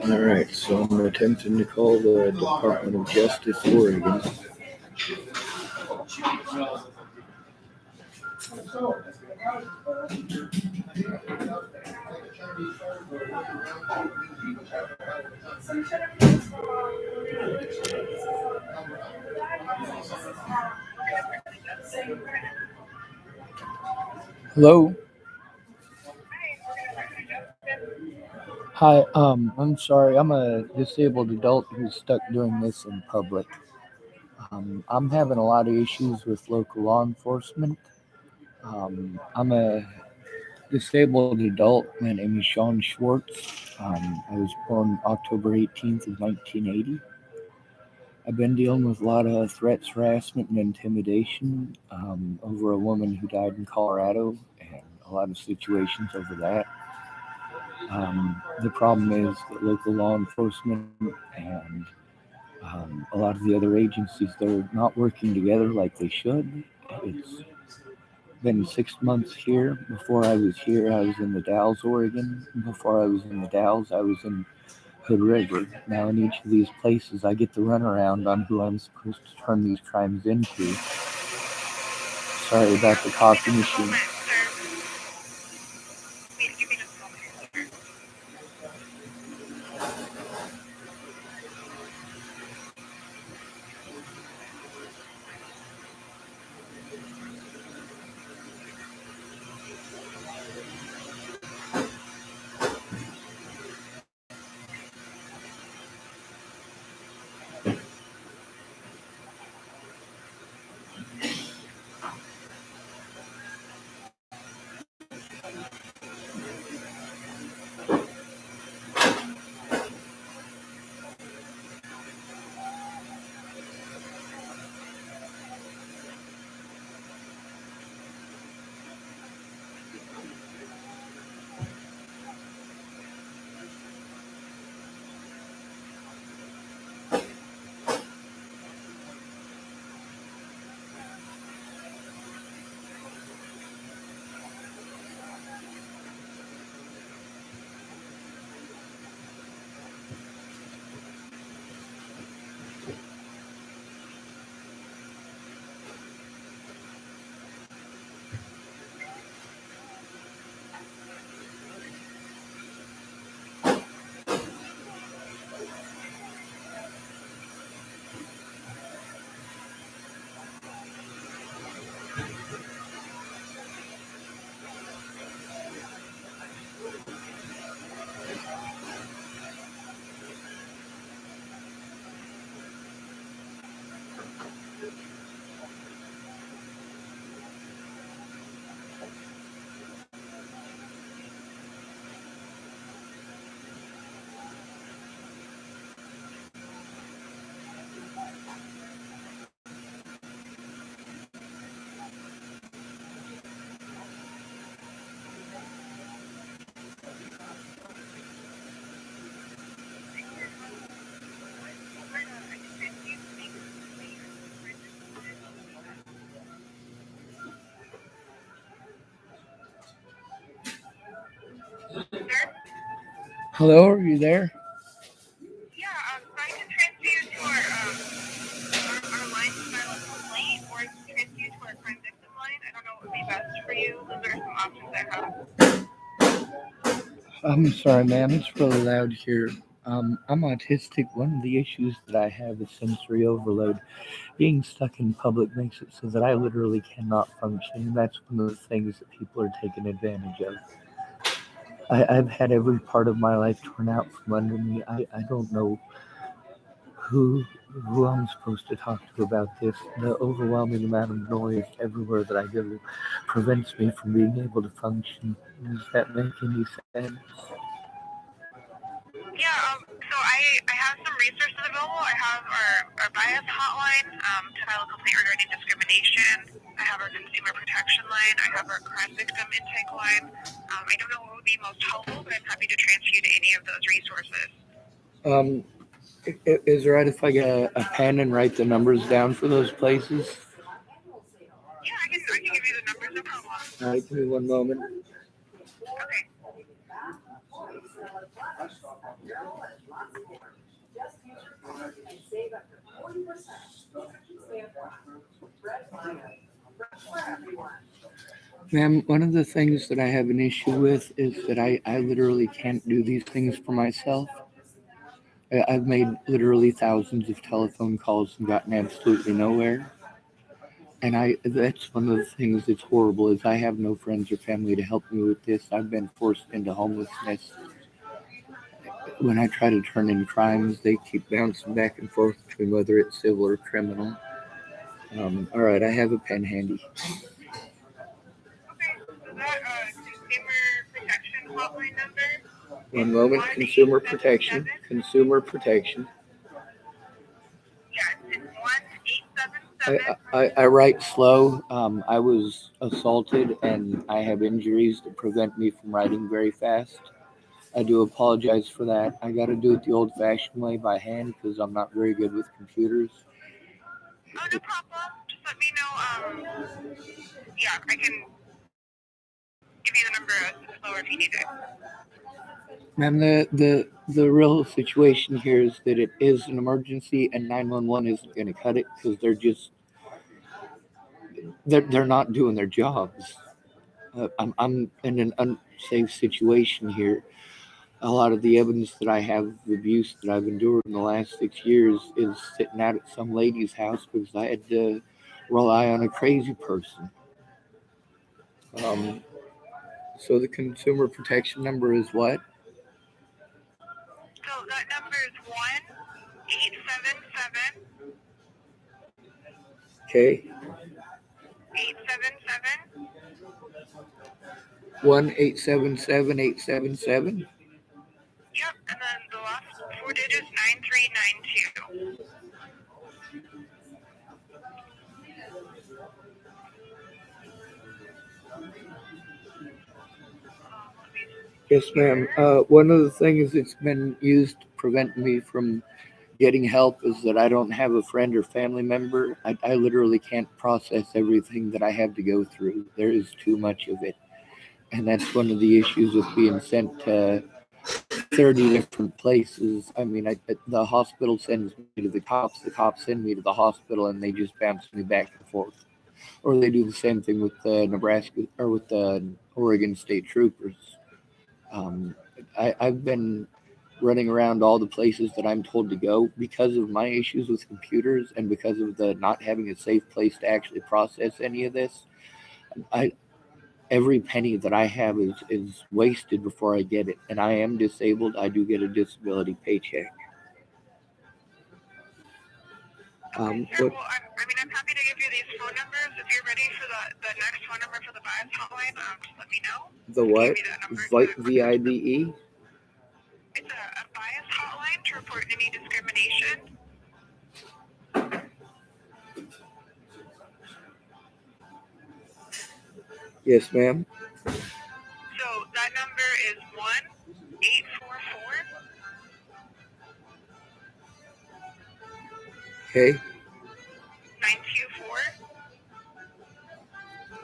All right, so I'm attempting to call the Department of Justice, Oregon. Hello. Hi. I'm sorry. I'm a disabled adult who's stuck doing this in public. I'm having a lot of issues with local law enforcement. I'm a disabled adult. My name is Sean Schwartz. I was born October 18th of 1980. I've been dealing with a lot of threats, harassment, and intimidation over a woman who died in Colorado, and a lot of situations over that. The problem is that local law enforcement and a lot of the other agencies, they're not working together like they should. It's been 6 months here. Before I was here, I was in the Dalles, Oregon. Before I was in the Dalles, I was in Hood River. Now, in each of these places, I get the runaround on who I'm supposed to turn these crimes into. Sorry about the coffee machine. Hello, are you there? I'm sorry, ma'am. It's really loud here. I'm autistic. One of the issues that I have is sensory overload. Being stuck in public makes it so that I literally cannot function, and that's one of the things that people are taking advantage of. I've had every part of my life torn out from under me. I don't know who who I'm supposed to talk to about this. The overwhelming amount of noise everywhere that I go prevents me from being able to function. Does that make any sense? Um, is it right if I get a pen and write the numbers down for those places? All right, give me one moment. Ma'am, one of the things that I have an issue with is that I literally can't do these things for myself. I've made literally thousands of telephone calls and gotten absolutely nowhere. And that's one of the things that's horrible is I have no friends or family to help me with this. I've been forced into homelessness. When I try to turn in crimes, they keep bouncing back and forth between whether it's civil or criminal. All right, I have a pen handy. Okay, so that consumer protection hotline number. One moment, consumer protection. Yes, it's 1-877. I write slow. I was assaulted and I have injuries that prevent me from writing very fast. I do apologize for that. I got to do it the old fashioned way by hand because I'm not very good with computers. Oh, no problem. Just let me know. Yeah, I can give you the number slower if you need it. Ma'am, the real situation here is that it is an emergency and 911 isn't going to cut it because they're not doing their jobs. I'm in an unsafe situation here. A lot of the evidence that I have of abuse that I've endured in the last 6 years is sitting out at some lady's house because I had to rely on a crazy person. So the consumer protection number is what? So that number is 1-877. Okay. 877. 1-877-877. Yep, and then the last 4 digits, 9392. Yes, ma'am. One of the things that's been used to prevent me from getting help is that I don't have a friend or family member. I literally can't process everything that I have to go through. There is too much of it. And that's one of the issues with being sent to 30 different places. I mean, the hospital sends me to the cops send me to the hospital, and they just bounce me back and forth. Or they do the same thing with the Nebraska or with the Oregon State Troopers. I've been running around all the places that I'm told to go because of my issues with computers and because of the not having a safe place to actually process any of this. Every penny that I have is wasted before I get it. And I am disabled. I do get a disability paycheck. Sure. Well, I'm happy to give you these phone numbers. If you're ready for the next phone number for the bias hotline, just let me know. The what? VIDE? It's a bias hotline to report any discrimination. Yes, ma'am. So that number is 1-844. Okay. 924.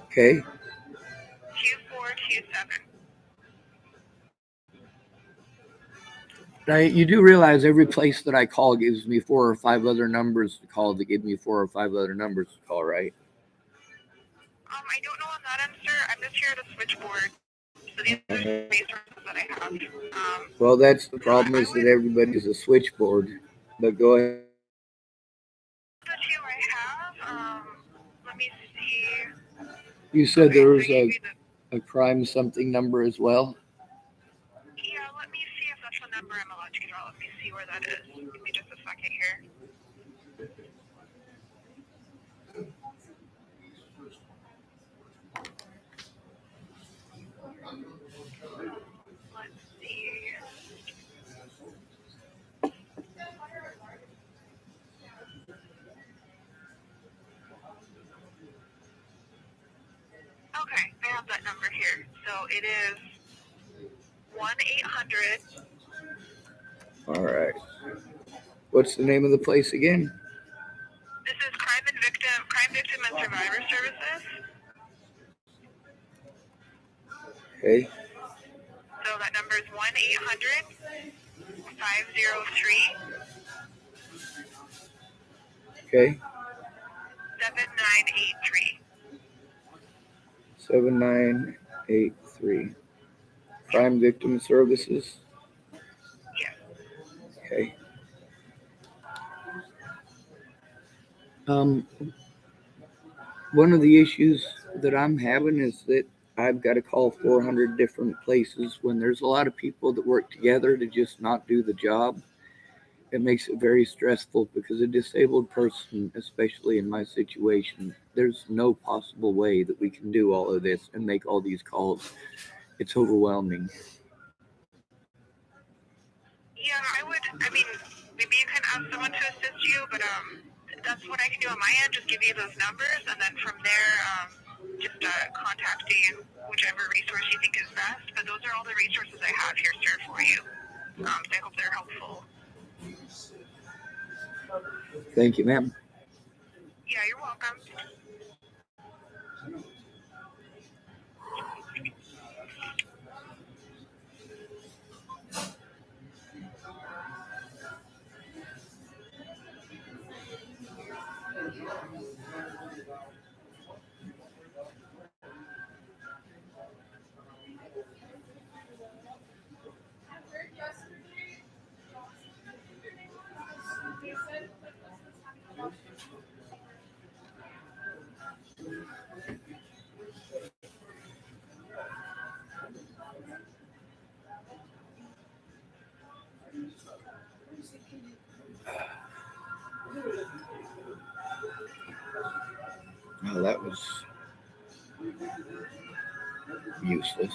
Okay. 2427. Now, you do realize every place that I call gives me 4 or 5 other numbers to call that give me 4 or 5 other numbers to call, right? I don't know on that end, sir. I'm just here at a switchboard. So these are the resources that I have. Well, that's the problem is that everybody's a switchboard. But go ahead. The two I have, let me see. You said there was a crime something number as well? Yeah, let me see if that's the number I'm allowed to get out. Let me see where that is. Give me just a second here. Let's see. Okay, I have that number here. So it is 1-800. All right. What's the name of the place again? This is Crime Victim and Survivor Services. Okay. So that number number is 1-800-503-7983. Okay. 7983. Crime Victim Services. Yes. Okay. One of the issues that I'm having is that I've got to call 400 different places when there's a lot of people that work together to just not do the job. It makes it very stressful because a disabled person, especially in my situation, there's no possible way that we can do all of this and make all these calls. It's overwhelming. Yeah, maybe you can ask someone to assist you, but that's what I can do on my end. Just give you those numbers, and then from there, contacting whichever resource you think is best. But those are all the resources I have here, sir, for you. So I hope they're helpful. Thank you, ma'am. Yeah, you're welcome. Oh, that was useless.